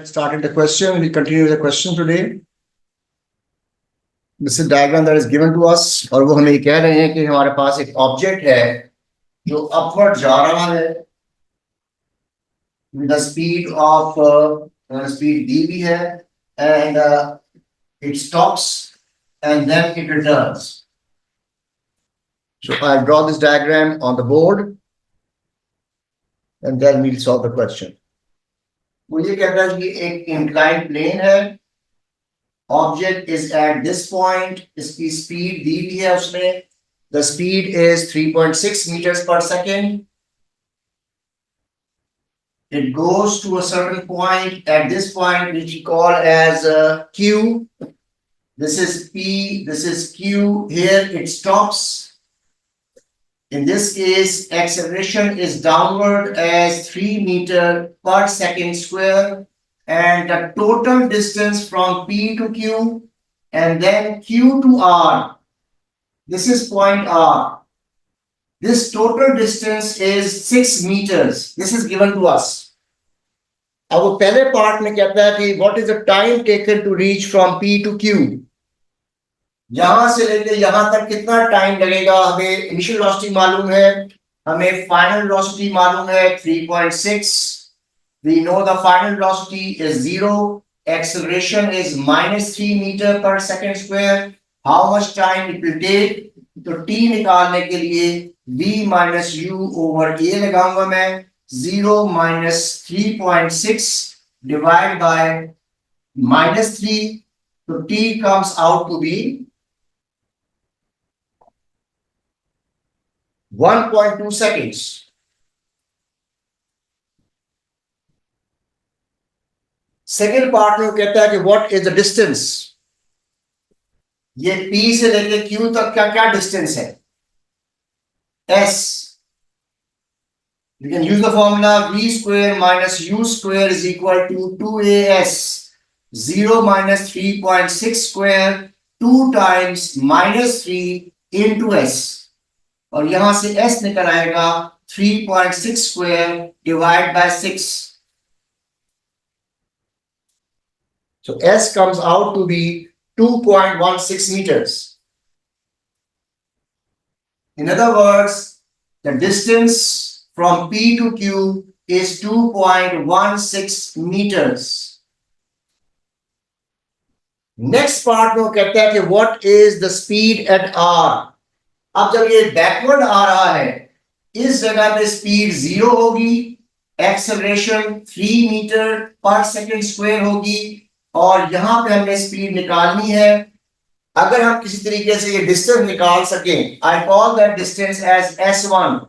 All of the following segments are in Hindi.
started the question. We continue the question today. This is diagram that is given to us और वो हमें कह रहे हैं कि हमारे पास एक ऑब्जेक्ट है जो अपवर्ड जा रहा है with the speed of speed dv है and it stops and then it returns. So I'll draw this diagram on the board and then we'll solve the question. वो ये कहता है कि एक inclined plane है, object is at this point, इसकी speed दी हुई है उसमें, the speed is 3.6 meters per second. It goes to a certain point, at this point which we call as Q. This is P, this is Q, here it stops. In this case, acceleration is downward as 3 meters per second square, and the total distance from P to Q and then Q to R. This is point R. This total distance is 6 meters. This is given to us. अब वो पहले पार्ट में कहता है कि what is the time taken to reach from P to Q? यहां से लेके यहां तक कितना टाइम लगेगा? हमें इनिशियल वेलोसिटी मालूम है, हमें फाइनल वेलोसिटी मालूम है 3.6. We know the final velocity is 0. Acceleration is -3 meter per second square. How much time it will take? तो t निकालने के लिए v minus u over a लगाऊंगा मैं. 0 minus 3.6 divided by -3. So t comes out to be 1.2 seconds. Second part में वो कहता है कि व्हाट इज द डिस्टेंस. ये P से लेके Q तक क्या क्या डिस्टेंस है? S. We can use the formula V square minus U square is equal to 2AS. 0 minus 3.6 square 2 times -3 into S. और यहां से S निकल आएगा 3.6 square divided by 6. So S comes out to be 2.16 meters. In other words, the distance from P to Q is 2.16 meters. Next part में वो कहता है कि what is the speed at R? अब जब ये बैकवर्ड आ रहा है, इस जगह पे स्पीड 0 होगी, एक्सेलरेशन 3 मीटर पर सेकेंड स्क्वायर होगी और यहां पे हमने स्पीड निकालनी है. अगर हम किसी तरीके से ये डिस्टेंस निकाल सकें, I call that distance as S1.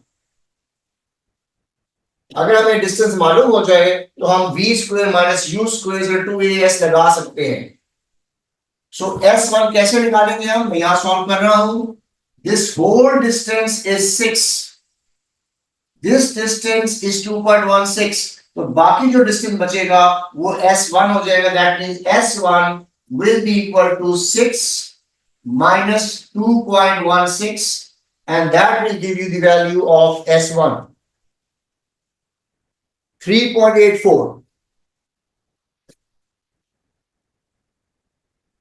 अगर हमें डिस्टेंस मालूम हो जाए तो हम v square minus u square 2as लगा सकते हैं. सो S1 कैसे निकालेंगे हम? मैं यहां सॉल्व कर रहा हूं. This whole distance is 6. This distance is 2.16. तो बाकी जो डिस्टेंस बचेगा वो S1 हो जाएगा. That means S1 will be equal to 6 minus 2.16 and that will give you the value of S1. 3.84.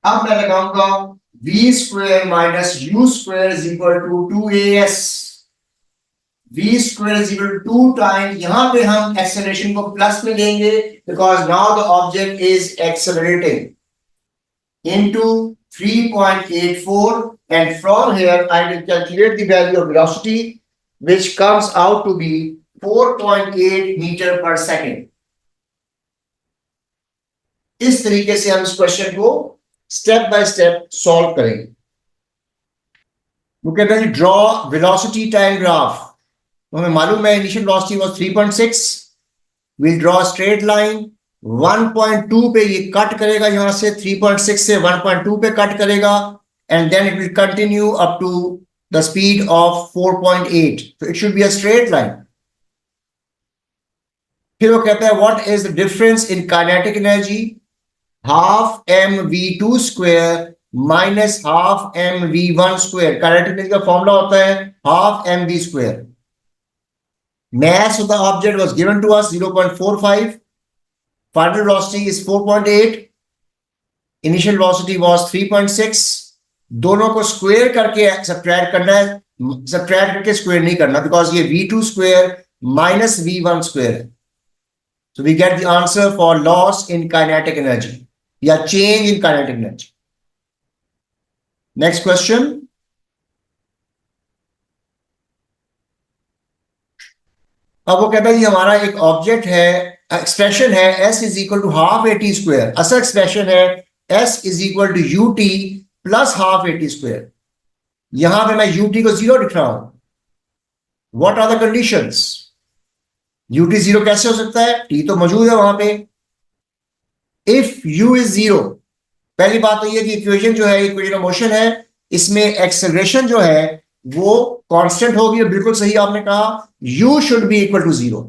अब मैं लगाऊंगा v square minus u square is equal to 2as. v square is equal to 2 times, यहां पे हम acceleration को प्लस में लेंगे because now the object is accelerating, into 3.84 and from here I will calculate the value of velocity which comes out to be 4.8 meter per second. इस तरीके से हम इस क्वेश्चन को स्टेप बाय स्टेप सॉल्व करेंगे. वो कहते हैं ड्रॉ वेलोसिटी टाइम ग्राफ. तो हमें मालूम है initial velocity was 3.6. We'll draw straight line. 1.2 पे ये कट करेगा, यहां से 3.6 से 1.2 पे कट करेगा and then it will continue up to the speed of 4.8. तो it should be a straight line. फिर वो कहता है what is the difference in kinetic energy? half mv2 square minus half mv1 square. Kinetic energy का फॉर्मूला होता है half mv square. Mass of the object was given to us 0.45. Final velocity is 4.8. Initial velocity was 3.6. दोनों को स्क्वायर करके सब्ट्रैक्ट करना है, सब्ट्रैक्ट करके स्क्वायर नहीं करना, बिकॉज ये v2 square minus v1 square है. So we get the answer for loss in kinetic energy या change in kinetic energy. Next question. अब वो कहता है कि हमारा एक ऑब्जेक्ट है, एक्सप्रेशन है s is equal to half a t square. असल एक्सप्रेशन है s is equal to u t plus half a t square. यहां पे मैं यू टी को जीरो लिख रहा हूं. What are the conditions? U t zero कैसे हो सकता है? टी तो मौजूद है वहां पे. इफ यू इज जीरो, पहली बात तो ये कि इक्वेशन जो है, इक्वेशन ऑफ मोशन है, इसमें एक्सेलरेशन जो है वो कांस्टेंट होगी. बिल्कुल सही आपने कहा, u should be equal to zero.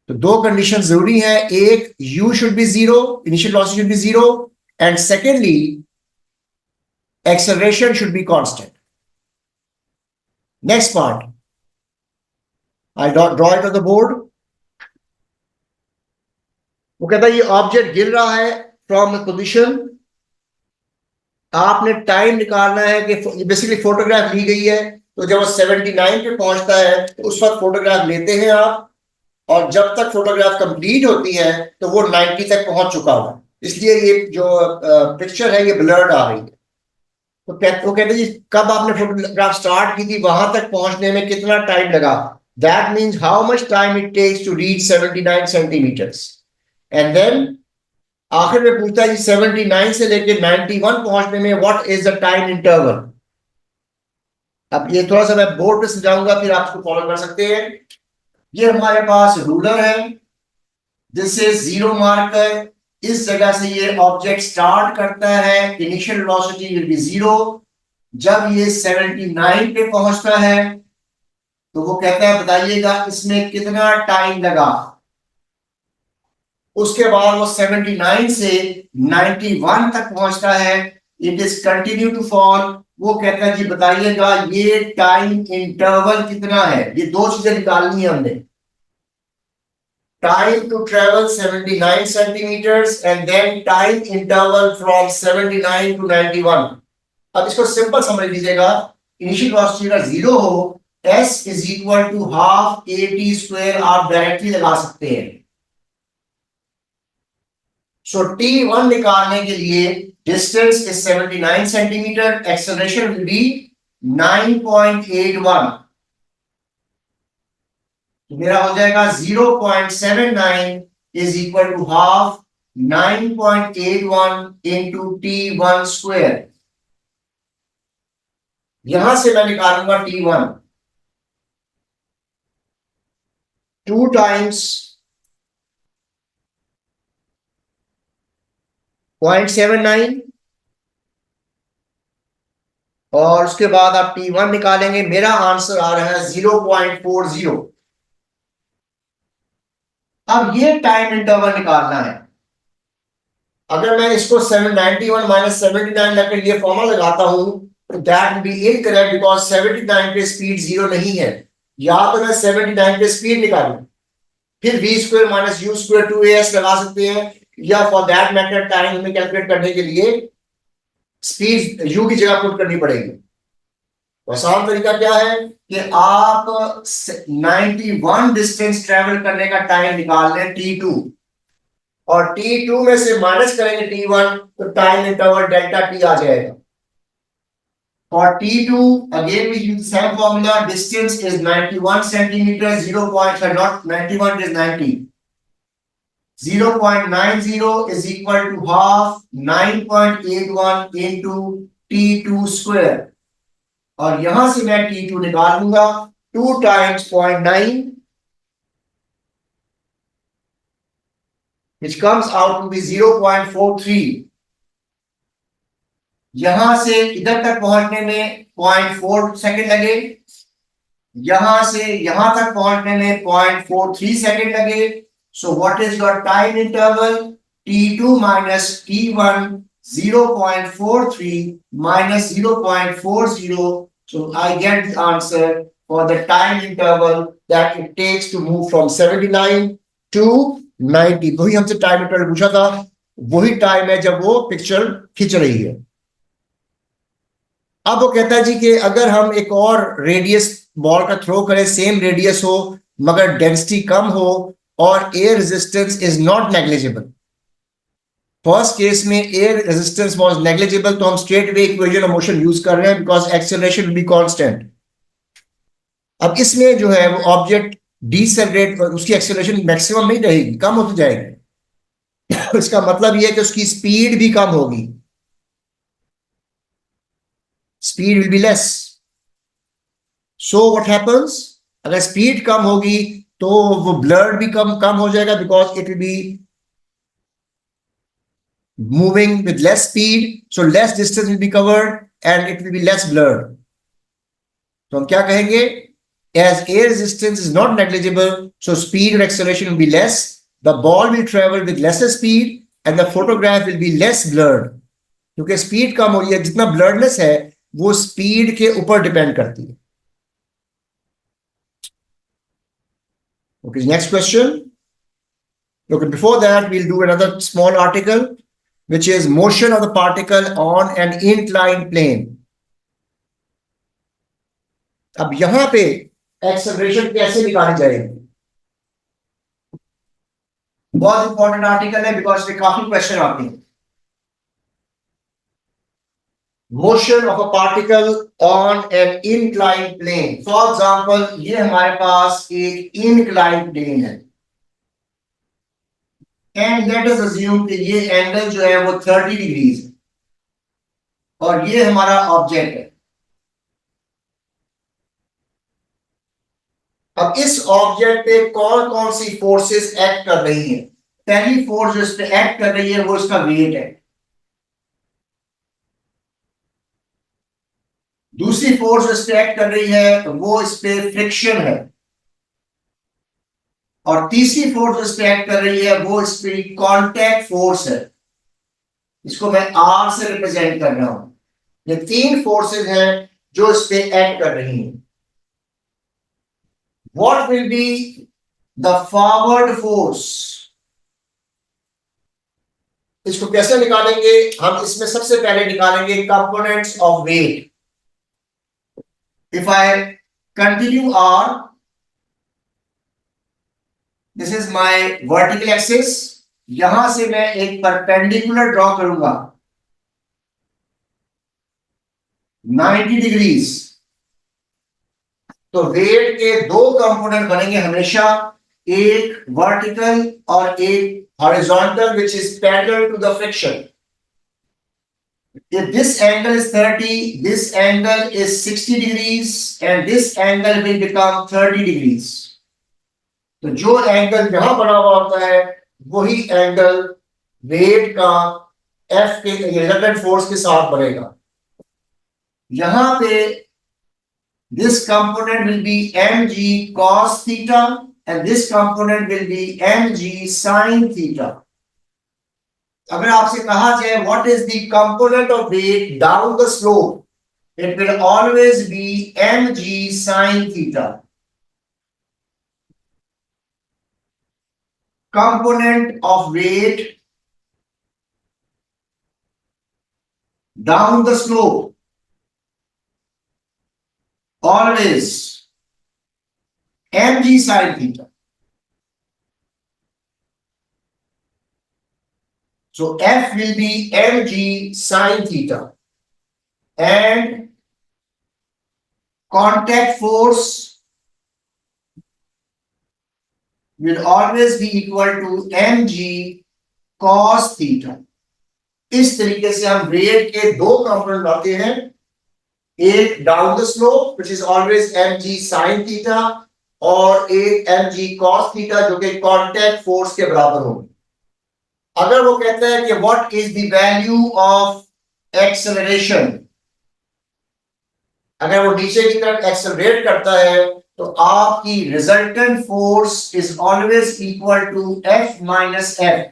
तो दो कंडीशन जरूरी है. एक, u should be zero, initial velocity should be zero, and secondly acceleration should be constant. Next part, I draw it on the board. वो कहता है ये ऑब्जेक्ट गिर रहा है फ्रॉम द पोजिशन. आपने टाइम निकालना है कि बेसिकली फोटोग्राफ ली गई है, तो जब वो 79 पे पहुंचता है तो उस वक्त फोटोग्राफ लेते हैं आप, और जब तक फोटोग्राफ कंप्लीट होती है तो वो 90 तक पहुंच चुका हुआ. इसलिए ये जो पिक्चर है ये ब्लर्ड आ रही है. तो वो कहते हैं जी कब आपने फोटोग्राफ स्टार्ट की थी, वहां तक पहुंचने में कितना टाइम लगा. That means how much time it takes to reach 79 centimetres. And then आखिर में पूछता है 79 से लेके 91 पहुंचने में what is the time interval. अब ये थोड़ा सा मैं बोर्ड पे समझाऊंगा, फिर आप इसको फॉलो कर सकते हैं. ये हमारे पास रूलर है, दिस इज जीरो मार्कर. इस जगह से ये ऑब्जेक्ट स्टार्ट करता है, initial velocity will be zero. जब ये 79 पे पहुंचता है तो वो कहता है बताइएगा इसमें कितना टाइम लगा. उसके बाद वो 79 से 91 तक पहुंचता है. It is continue to fall. वो कहता है जी बताइएगा ये टाइम इंटरवल कितना है. ये दो चीजें निकालनी है हमने. Time to travel 79 centimetres and then time interval from 79 to 91. अब इसको सिंपल समझ लीजिएगा. इनिशियल वेलोसिटी अगर जीरो हो, s is equal to half a t square आप डायरेक्टली लगा सकते हैं. So T1 निकालने के लिए distance is 79 centimeter, acceleration will be 9.81. मेरा हो जाएगा 0.79 is equal to half 9.81 into T1 square. यहां से मैं निकालूंगा T1 2 times 0.79 और उसके बाद आप T1 निकालेंगे. मेरा आंसर आ रहा है 0.40. अब ये टाइम इंटरवल निकालना है. अगर मैं इसको 791 माइनस 79 लेकर ये फॉर्मूला लगाता हूं तो that will be incorrect, because 79 पे स्पीड जीरो नहीं है. या तो मैं 79 पे स्पीड निकालूं, फिर v square minus u square 2as लगा सकते हैं, या फॉर दैट मैटर टाइम हमें कैलकुलेट करने के लिए स्पीड u की जगह पुट करनी पड़ेगी. तो आसान तरीका क्या है कि आप 91 डिस्टेंस ट्रेवल करने का टाइम निकाल लें T2, और T2 में से माइनस करेंगे T1 तो टाइम इंटरवल डेल्टा T आ जाएगा. For T2, again we use the same formula. Distance is 91 centimeters. not 91, it is 90. 0.90 is equal to half 9.81 into T2 square. और यहां से मैं T2 निकालूंगा 2 times 0.9, which comes out to be 0.43. यहां से इधर तक पहुंचने में 0.4 सेकेंड लगे, यहां से यहां तक पहुंचने में 0.43 सेकेंड लगे. So what is your time interval? T2 minus T1, 0.43 minus 0.40. So I get the answer for the time interval that it takes to move from 79 to 90, वही हमसे टाइम इंटरवल पूछा था, वही टाइम है जब वो पिक्चर खींच रही है। अब वो कहता है जी कि अगर हम एक और रेडियस बॉल का थ्रो करें, सेम रेडियस हो मगर डेंसिटी कम हो और air resistance is not negligible. First case में एयर रेजिस्टेंस वाज नेग्लिजिबल, तो हम straight way equation of motion use कर रहे हैं because acceleration will be constant. अब इसमें जो है वो ऑब्जेक्ट डिसेलरेट, उसकी एक्सेलरेशन मैक्सिमम नहीं रहेगी, कम होती जाएगी। इसका मतलब यह है कि उसकी स्पीड भी कम होगी, speed will be less. So what happens, अगर स्पीड कम होगी तो वो ब्लर्ड भी कम कम हो जाएगा because it will B moving with less speed, so less distance will be covered and it will be less blurred. तो हम क्या कहेंगे, as air resistance is not negligible, so speed or acceleration will be less, the ball will travel with lesser speed and the photograph will be less blurred. क्योंकि स्पीड कम हो रही है, जितना ब्लर्डनेस है वो स्पीड के ऊपर डिपेंड करती है। Okay, next question. Okay, before that we'll do another small article which is motion of the particle on an inclined plane. अब यहां पे एक्सेलरेशन कैसे निकाली जाएगी, बहुत इंपॉर्टेंट आर्टिकल है बिकॉज पे काफी क्वेश्चन आते हैं। Motion of a particle on an inclined plane, for example ये हमारे पास एक इनक्लाइंड प्लेन है एंड लेट अस अज्यूम कि ये एंगल जो है वो 30 डिग्रीज है और ये हमारा ऑब्जेक्ट है। अब इस ऑब्जेक्ट पे कौन कौन सी फोर्सेस एक्ट कर रही हैं? पहली फोर्स जो इस पे एक्ट कर रही है वो इसका वेट है, दूसरी फोर्स इस पे एक्ट कर रही है तो वो इस पे फ्रिक्शन है, और तीसरी फोर्स इस पे एक्ट कर रही है वो इस पे कांटेक्ट फोर्स है, इसको मैं आर से रिप्रेजेंट कर रहा हूं। ये तीन फोर्सेस हैं जो इस पे एक्ट कर रही हैं। What will be the forward force, इसको कैसे निकालेंगे हम? इसमें सबसे पहले निकालेंगे components of weight. If I continue R, this is my vertical axis, यहां से मैं एक परपेंडिकुलर ड्रॉ करूंगा 90 डिग्रीज, तो वेट के दो कंपोनेंट बनेंगे हमेशा, एक वर्टिकल और एक horizontal which is parallel to the friction. If this angle is 30, this angle is 60 degrees and this angle will become 30 degrees. तो जो एंगल यहां बना हुआ होता है वही एंगल वेट का F के रिजल्टेंट फोर्स के साथ बनेगा। यहां पे this component will be mg cos theta and this component will be mg sin theta. अगर आपसे कहा जाए what is the component of weight down the slope, it will always be mg sin theta. Component of weight down the slope always mg sin theta. So F will be mg sin theta and contact force will always be equal to mg cos theta. इस तरीके से हम वेट के दो कंपोनेंट लाते हैं, एक down the slope which is always mg sin theta और एक mg cos थीटा जो कि कांटेक्ट फोर्स के बराबर होगी। अगर वो कहता है कि what is the value of acceleration, अगर वो नीचे की तरफ एक्सेलरेट करता है तो आपकी resultant force is always equal to F minus F।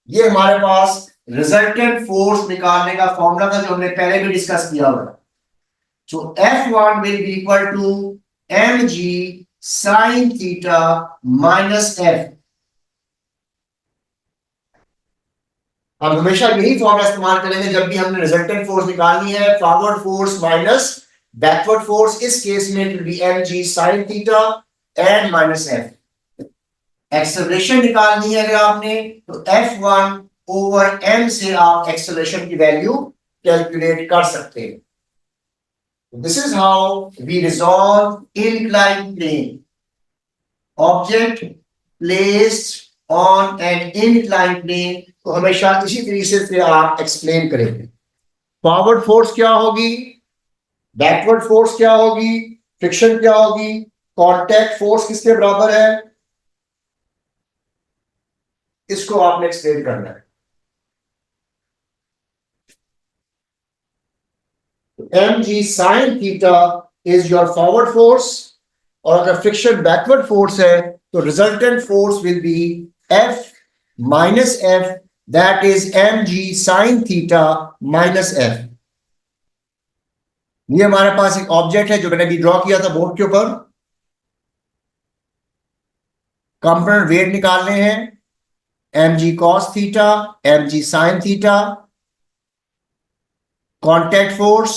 ये हमारे पास रिजल्टेंट फोर्स निकालने का फॉर्मूला था जो हमने पहले भी डिस्कस किया हुआ। So F1 will be equal to mg sin theta minus f. हम हमेशा यही फॉर्मूला इस्तेमाल करेंगे जब भी हमने रिजल्टेंट फोर्स निकालनी है, forward force minus backward force. इस केस में it will B mg sin theta and minus f. Acceleration निकालनी है अगर आपने तो f1 ओवर m से आप एक्सेलरेशन की वैल्यू कैलकुलेट कर सकते हैं. This is how we resolve inclined plane. Object placed on an inclined plane तो हमेशा इसी तरीके से आप एक्सप्लेन करेंगे. फॉरवर्ड फोर्स क्या होगी, बैकवर्ड फोर्स क्या होगी, फ्रिक्शन क्या होगी, कांटेक्ट फोर्स किसके बराबर है, इसको आपने एक्सप्लेन करना है. mg sin theta is your forward force और अगर फ्रिक्शन बैकवर्ड फोर्स है तो resultant force will be F minus F, that is mg sin theta minus F. ये हमारे पास एक ऑब्जेक्ट है जो मैंने अभी ड्रॉ किया था बोर्ड के ऊपर. कंपोनेंट वेट निकालने हैं, mg cos theta, mg sin theta. Contact force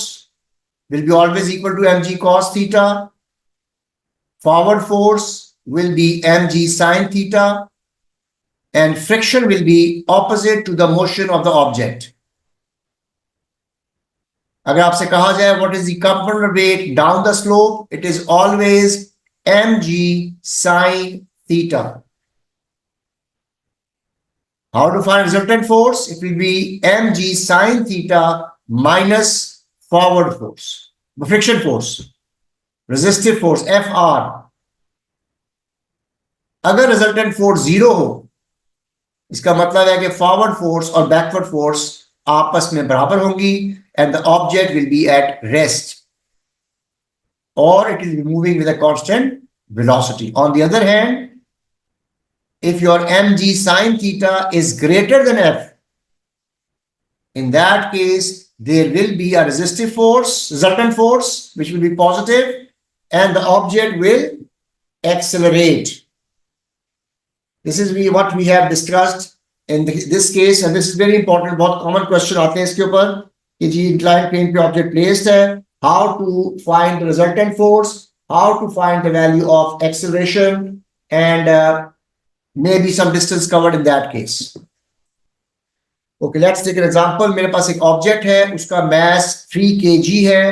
will be always equal to mg cos theta. Forward force will be mg sin theta. And friction will be opposite to the motion of the object. अगर आपसे कहा जाए what is the component weight down the slope, it is always mg sin theta. How to find resultant force? It will be mg sin theta minus forward force, friction force, resistive force Fr. अगर resultant force 0 हो इसका मतलब है कि फॉरवर्ड फोर्स और बैकवर्ड फोर्स आपस में बराबर होंगी and the object will be at rest और it will be moving with a constant velocity. On the other hand, if your mg sin theta is greater than f, in that case there will be a resistive force, resultant force, which will be positive and the object will accelerate. This is what we have discussed in this case and this is very important. बहुत common question आते हैं इसके ऊपर कि जी inclined plane पे object placed है, how to find the resultant force, how to find the value of acceleration and maybe some distance covered in that case. Okay, let's take an example. मेरे पास एक object है, उसका mass 3 kg है.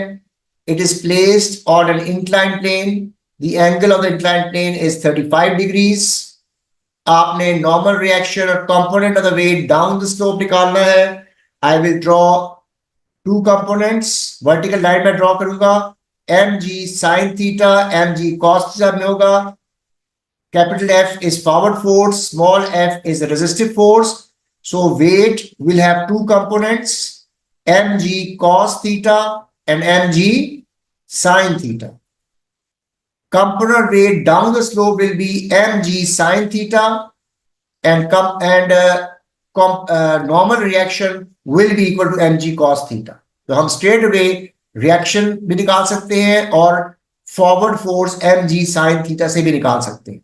It is placed on an inclined plane. The angle of the inclined plane is 35 degrees. आपने नॉर्मल रिएक्शन और component of the weight down the slope निकालना है. I will draw two components, vertical line में ड्रॉ करूंगा. mg sin theta, mg cos theta में होगा. Capital F is forward force, small f is a resistive force. So weight will have two components, mg cos theta and mg sin theta. Component weight down the slope will be mg sin theta and normal reaction will be equal to mg cos theta. तो हम straight away reaction भी निकाल सकते हैं और forward force mg sin theta से भी निकाल सकते हैं.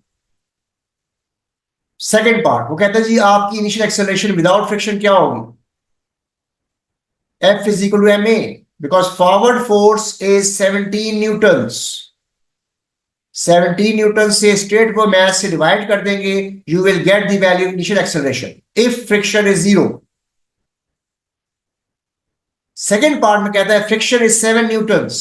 सेकेंड पार्ट वो कहता है जी आपकी इनिशियल एक्सेलरेशन विदाउट फ्रिक्शन क्या होगी. F is equal to ma because forward force is 17 Newton's. 17 Newton से स्ट्रेट को मास से डिवाइड कर देंगे, you will get the value initial acceleration if friction is 0. Second part में कहता है friction is 7 Newton's.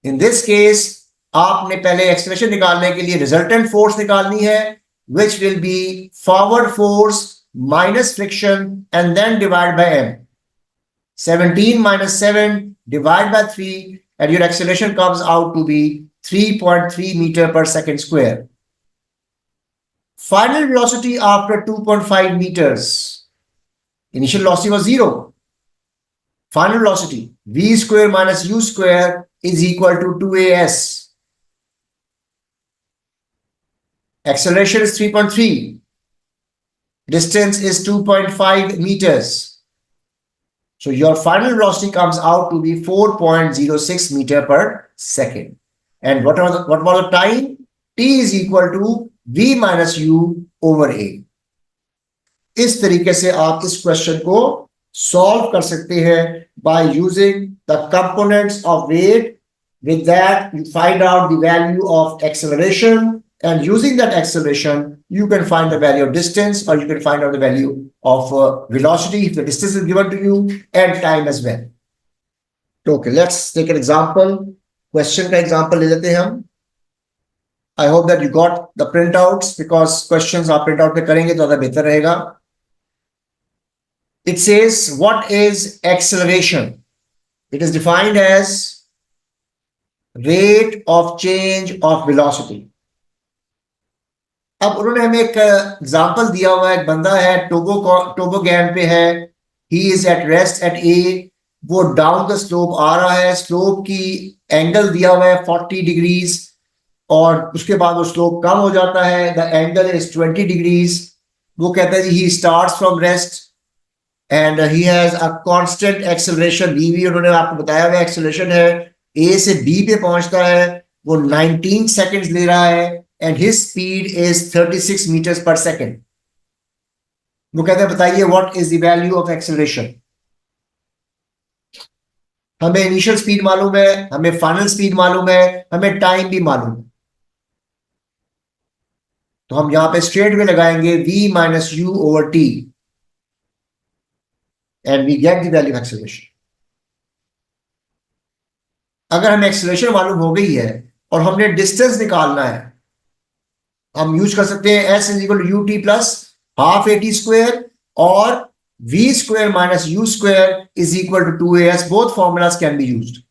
In this case आपने पहले एक्सेलरेशन निकालने के लिए रिजल्टेंट फोर्स निकालनी है which will be forward force minus friction and then divide by m. 17 minus 7 divide by 3 and your acceleration comes out to be 3.3 meter per second square. Final velocity after 2.5 meters. Initial velocity was 0. Final velocity v square minus u square is equal to 2as. Acceleration is 3.3. Distance is 2.5 meters. So your final velocity comes out to be 4.06 meter per second. And what was the time? T is equal to V minus U over A. इस तरीके से आप इस क्वेश्चन को सॉल्व कर सकते हैं by using the components of weight. With that, you find out the value of acceleration, and using that acceleration, you can find the value of distance, or you can find out the value of velocity if the distance is given to you, and time as well. Okay, let's take an example. Question का example ले लेते हैं हम. I hope that you got the printouts, because questions आप print out पे करेंगे तो ज़्यादा बेहतर रहेगा. It says, what is acceleration? It is defined as rate of change of velocity. अब उन्होंने हमें एक एग्जांपल दिया हुआ है. एक बंदा है, टोबोगैन पे है. He is at rest at A. वो डाउन द स्लोप आ रहा है. स्लोप की एंगल दिया हुआ है 40 डिग्रीज, और उसके बाद वो स्लोप कम हो जाता है. The angle is 20 degrees. वो कहता है he starts from rest and he has a constant acceleration. V भी उन्होंने आपको बताया हुआ एक्सेलरेशन है. ए से बी पे पहुंचता है, वो 19 सेकंड्स ले रहा है, and his speed is 36 metres per second. वो कहते हैं बताइए what is the value of acceleration. हमें इनिशियल स्पीड मालूम है, हमें फाइनल स्पीड मालूम है, हमें टाइम भी मालूम है. तो हम यहां पे स्ट्रेट में लगाएंगे v minus u over t, and we get the value of acceleration. अगर हमें एक्सेलरेशन मालूम हो गई है और हमने डिस्टेंस निकालना है, हम यूज कर सकते हैं s is equal to u t plus half a t square, और v square minus u square is equal to 2as. Both formulas can be used.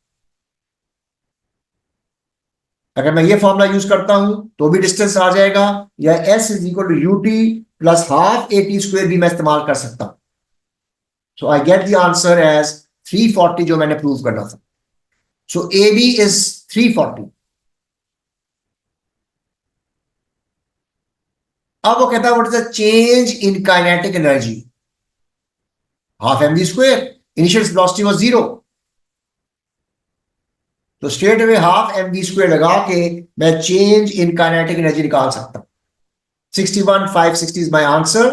अगर मैं ये फॉर्मूला यूज करता हूं तो भी डिस्टेंस आ जाएगा, या s is equal to u t plus half a t square भी मैं इस्तेमाल कर सकता हूं. So I get the answer as 340, जो मैंने प्रूव करना था. So A B is 340. अब वो कहता है what is the change in kinetic energy. Half m v square, initial velocity was 0, तो straight away half m v square लगा के मैं चेंज इन काइनेटिक एनर्जी निकाल सकता हूं. 61,560 is my answer.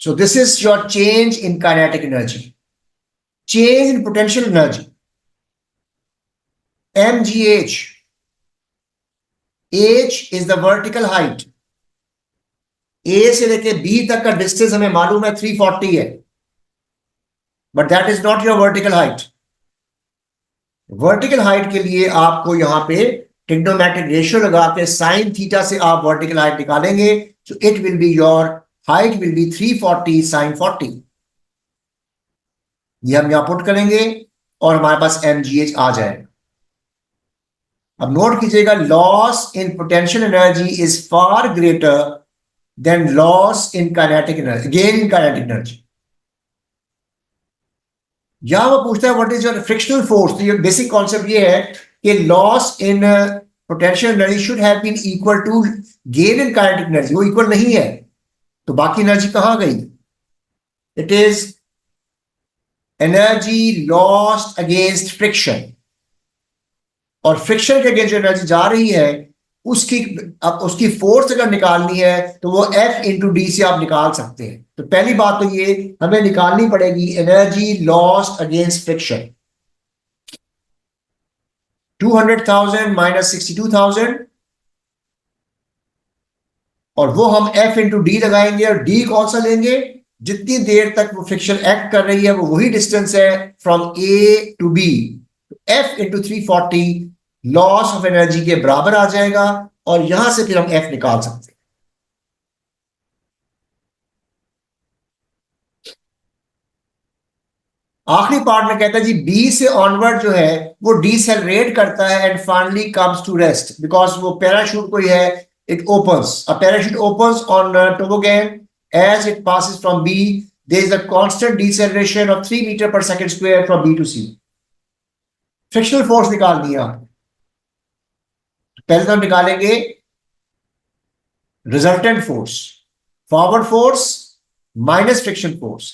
So this is your change in kinetic energy. Change in potential energy, mgh. h is the vertical height. a से लेके b तक का डिस्टेंस हमें मालूम है 340 है, but that is not your vertical height. Vertical height के लिए आपको यहां पे ट्रिग्नोमेट्रिक रेशियो लगा के साइन थीटा से आप वर्टिकल हाइट निकालेंगे. So it will be your height will be 340 sine 40. ये हम यहां पुट करेंगे और हमारे पास mgh आ जाएगा. अब नोट कीजिएगा, loss in potential energy is far greater than loss in kinetic energy, gain in kinetic energy. यहां वो पूछता है what is your frictional force. तो ये बेसिक कॉन्सेप्ट ये है कि loss in potential energy should have been equal to gain in kinetic energy. वो इक्वल नहीं है, तो बाकी एनर्जी कहां गई? It is energy lost against friction, और फ्रिक्शन के अगेंस्ट जो एनर्जी जा रही है उसकी फोर्स अगर निकालनी है तो वो F इंटू डी से आप निकाल सकते हैं. तो पहली बात तो ये हमें निकालनी पड़ेगी energy lost against friction. 200,000 minus 62,000, और वो हम F इंटू डी लगाएंगे, और डी कौन सा लेंगे? जितनी देर तक वो फ्रिक्शन एक्ट कर रही है वो वही डिस्टेंस है from A to B. F into 340 loss of energy के बराबर आ जाएगा, और यहां से फिर हम F निकाल सकते हैं. आखिरी पार्ट में कहता है जी B से ऑनवर्ड जो है वो डिसेलरेट करता है and finally comes to rest, because वो पैराशूट कोई है, it opens. A parachute opens on toboggan. as it passes from B, there is a constant deceleration of 3 meter per second square from B to C. Frictional force निकालनी है. पहले तो हम निकालेंगे resultant force, forward force minus friction force.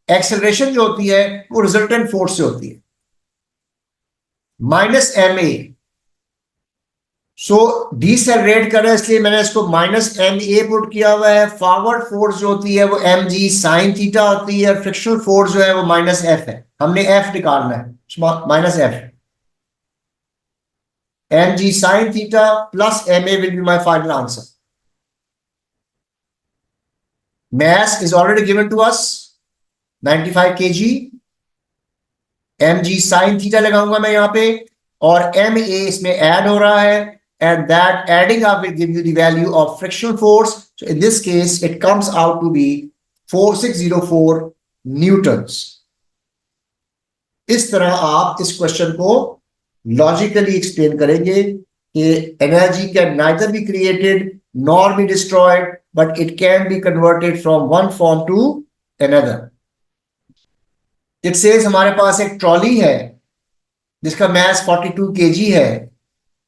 Acceleration जो होती है वो रिजल्टेंट फोर्स से होती है, minus M A. So decelerate कर रहा है, इसलिए मैंने इसको माइनस एम ए पुट किया हुआ है। फॉरवर्ड फोर्स जो होती है वो एम जी साइन थीटा होती है, फ्रिक्शनल फोर्स जो है वो माइनस एफ है। हमने एफ निकालना है, minus F, m g sine theta plus m a will be my final answer. Mass is already given to us 95 kg, mg sin theta लगाऊंगा मैं यहाँ पे, और ma इसमें ऐड हो रहा है, and that adding up will give you the value of frictional force. So in this case it comes out to be 4604 newtons. इस तरह आप इस क्वेश्चन को लॉजिकली एक्सप्लेन करेंगे कि energy can neither be created nor be destroyed, but it can be converted from one form to another. It says हमारे पास एक ट्रॉली है जिसका मास 42 kg है,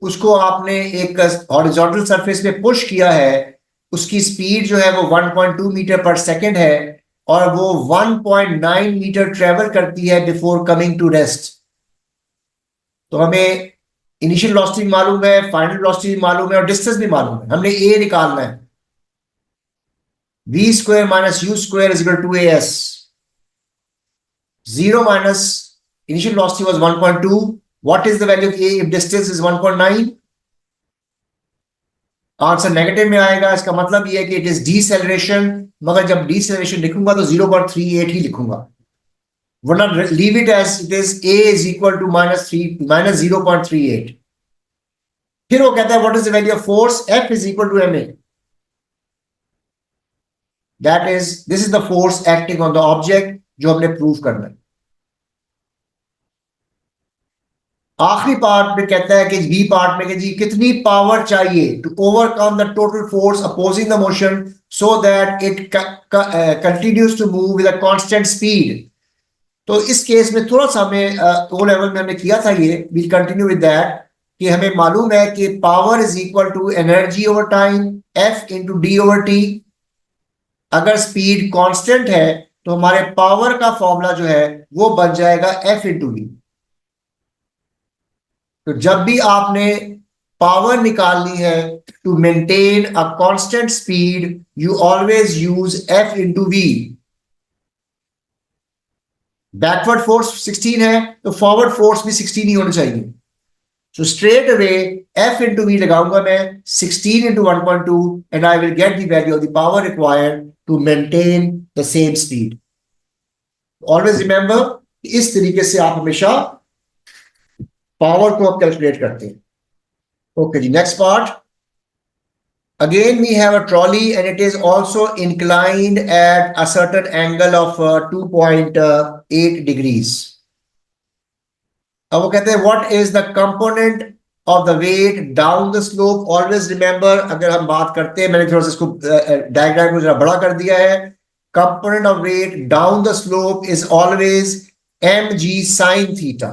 उसको आपने एक हॉरिजॉन्टल सरफेस पे पुश किया है, उसकी स्पीड जो है वो 1.2 मीटर पर सेकेंड है, और वो 1.9 मीटर ट्रेवल करती है बिफोर कमिंग टू रेस्ट। तो हमें इनिशियल वेलोसिटी मालूम है, फाइनल वेलोसिटी मालूम है, और डिस्टेंस भी मालूम है। हमने ए निकालना है, v square minus u square is equal to as 0 minus initial velocity was 1.2. What is the value of a if distance is 1.9? Answer negative में आएगा। इसका मतलब ये है कि इट इज डीसेलरेशन, मगर जब डीसेलरेशन लिखूंगा तो 0.38 ही लिखूंगा, वरना leave it as it is a is equal to minus 0.38। फिर वो कहता है what is the value of force, F is equal to ma। That is, this is the force acting on the object जो हमने प्रूव करना है। आखिरी पार्ट में कहता है कि बी पार्ट में कि जी कितनी पावर चाहिए to overcome the total force opposing the motion so that it continues to move with a constant speed. तो इस केस में थोड़ा सा हमें ओ लेवल में हमने किया था ये, वी कंटिन्यू विद दैट, कि हमें मालूम है कि power is equal to energy over time F into d over t. अगर स्पीड कांस्टेंट है तो हमारे पावर का फॉर्मूला जो है वो बन जाएगा एफ इंटू वी। तो जब भी आपने पावर निकालनी है to maintain a constant speed, you always use F into v. Backward force 16 है तो फॉरवर्ड फोर्स भी 16 ही होना चाहिए। So straight away F into v लगाऊंगा मैं 16 into 1.2 and I will get the value of the power required to maintain the same speed. Always remember, इस तरीके से आप हमेशा पावर को आप कैलकुलेट करते हैं। Okay ji, next part. Again we have a trolley and it is also inclined at a certain angle of 2.8 degrees. अब वो कहते हैं what is the component of the weight down the slope? Always remember, अगर हम बात करते हैं, मैंने थोड़ा सा इसको डायग्राम को जरा बड़ा कर दिया है, component of weight down the slope is always mg sin theta।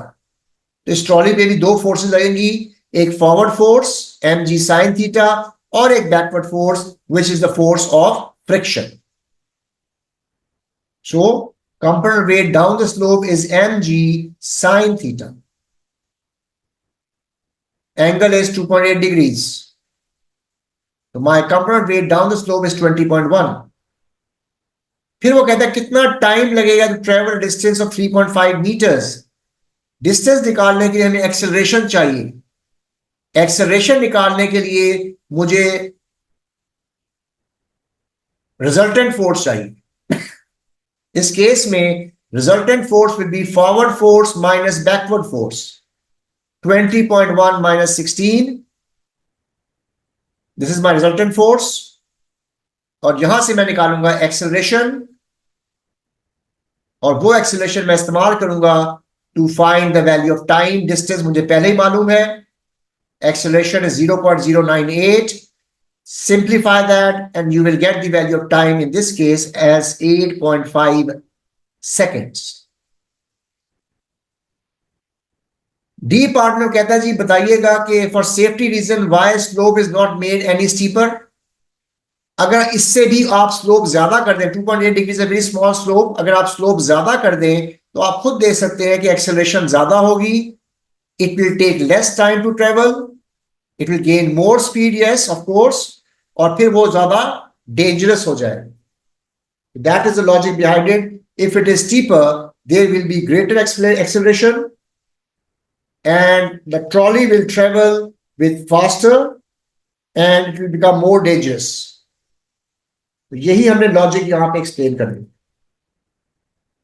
तो इस ट्रॉली पे भी दो फोर्सेस लगेंगी, एक forward force mg sin theta और एक backward force which is the force of friction. So component weight down the slope is mg sin theta. Angle is 2.8 degrees. So my component weight down the slope is 20.1. फिर वो कहता है कितना टाइम लगेगा to travel distance of 3.5 metres. Distance निकालने के लिए हमें एक्सेलरेशन चाहिए, एक्सेलरेशन निकालने के लिए मुझे रिजल्टेंट फोर्स चाहिए। इस केस में resultant force will be forward force minus backward force, 20.1 minus 16, this is my resultant force, और यहां से मैं निकालूंगा एक्सेलरेशन, और वो एक्सेलरेशन मैं इस्तेमाल करूंगा to find the value of time. Distance मुझे पहले ही मालूम है, acceleration is 0.098. Simplify that and you will get the value of time in this case as 8.5 seconds. D part में कहता है जी बताइएगा कि for safety reason why slope is not made any steeper। अगर इससे भी आप स्लोप ज्यादा कर दें, 2.8 डिग्री से वेरी स्मॉल स्लोप, अगर आप स्लोप ज्यादा कर दें तो आप खुद देख सकते हैं कि एक्सेलरेशन ज्यादा होगी, it will take less time to travel, it will gain more speed, yes of course, और फिर वो ज्यादा डेंजरस हो जाए. That is the logic behind it. If it is steeper, there will be greater acceleration and the trolley will travel with faster and it will become more dangerous. तो यही हमने लॉजिक यहां पे एक्सप्लेन कर दी.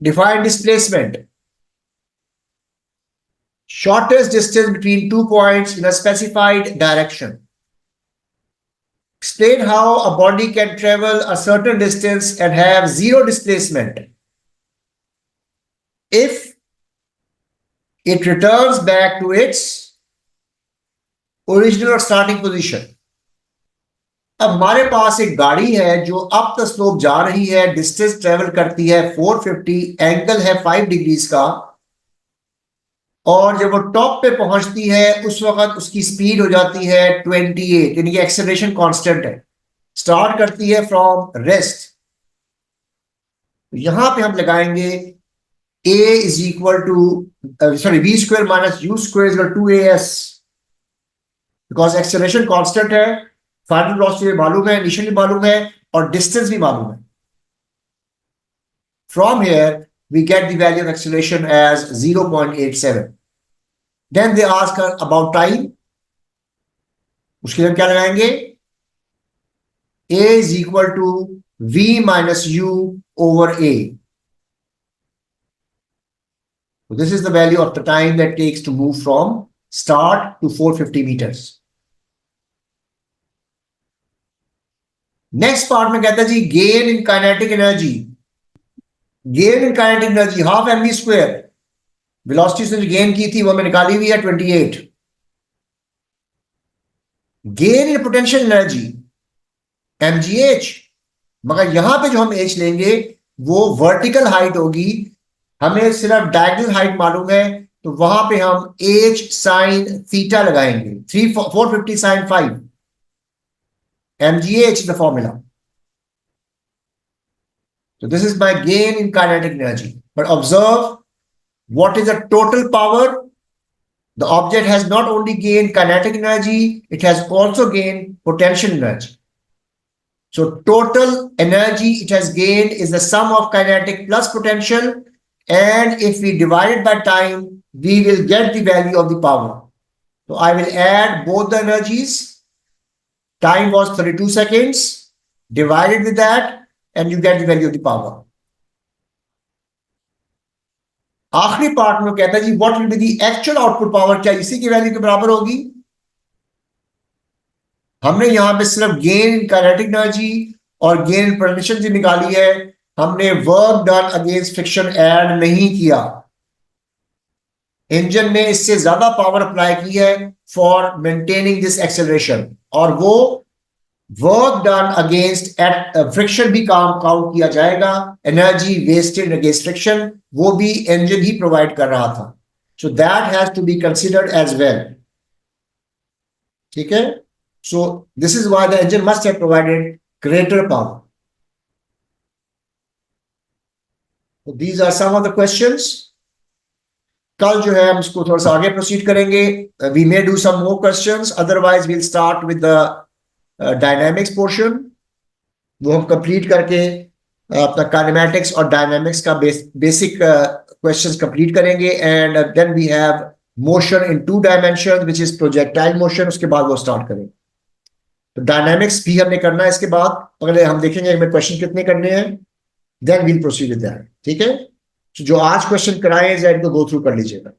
Define displacement, shortest distance between 2 points in a specified direction. Explain how a body can travel a certain distance and have zero displacement if it returns back to its original or starting position. अब हमारे पास एक गाड़ी है जो अप द स्लोप जा रही है, डिस्टेंस ट्रेवल करती है 450, एंगल है 5 डिग्रीज का, और जब वो टॉप पे पहुंचती है उस वक्त उसकी स्पीड हो जाती है 28, यानी कि एक्सेलरेशन कांस्टेंट है. स्टार्ट करती है फ्रॉम रेस्ट. यहां पे हम लगाएंगे a is equal to v square minus u square is 2as, because acceleration constant है, फाइनल वेलोसिटी मालूम है, इनिशियली मालूम है, और डिस्टेंस भी मालूम है. From here we get the value of acceleration as 0.87. Then they ask her about time. उसके लिए हम क्या लगाएंगे? A is equal to V minus U over A. So this is the value of the time that takes to move from start to 450 meters. Next part में कहता है जी gain in kinetic energy. Gain in kinetic energy half mv square. Velocity से जो गेन की थी वो हमें निकाली हुई है 28. Gain in potential energy mgh, मगर यहां पे जो हम h लेंगे वो वर्टिकल हाइट होगी. हमें सिर्फ डायगोनल हाइट मालूम है, तो वहां पे हम h sin थीटा लगाएंगे. 450 sin 5. mgh is the formula. So this is my gain in kinetic energy. But observe what is the total power. The object has not only gained kinetic energy, it has also gained potential energy. So total energy it has gained is the sum of kinetic plus potential. And if we divide it by time, we will get the value of the power. So I will add both the energies. Time was 32 seconds. Divided with that, and you get the value of the power. आखिरी पार्ट में कहता है जी what will be the actual output power. क्या इसी की वैल्यू के बराबर होगी? हमने यहां पे सिर्फ गेन इन काइनेटिक एनर्जी और गेन इन पोटेंशियल जी निकाली है. हमने work done against friction add नहीं किया. इंजन ने इससे ज्यादा पावर अप्लाई की है फॉर मेंटेनिंग दिस एक्सेलरेशन, और वो work done against at friction भी काम काउंट किया जाएगा. एनर्जी वेस्टेड अगेंस्ट फ्रिक्शन वो भी इंजन ही प्रोवाइड कर रहा था. So that has to be considered as well. ठीक है. So this is why the engine must have provided greater power. These are some of the questions. कल जो है हम इसको थोड़ा सा आगे प्रोसीड करेंगे. We may do some more questions, otherwise we'll start with the dynamics portion. वो हम कंप्लीट करके अपना काइनेमैटिक्स और डायनामिक्स का बेसिक क्वेश्चंस कंप्लीट करेंगे. And then we have motion in 2 dimension which is projectile motion. उसके बाद वो स्टार्ट करेंगे. तो डायनामिक्स भी हमने करना है. इसके बाद पहले हम देखेंगे हमें क्वेश्चन कितने करने हैं, then we'll proceed with that. ठीक है. तो जो आज क्वेश्चन कराए हैं इनको गो थ्रू कर लीजिएगा.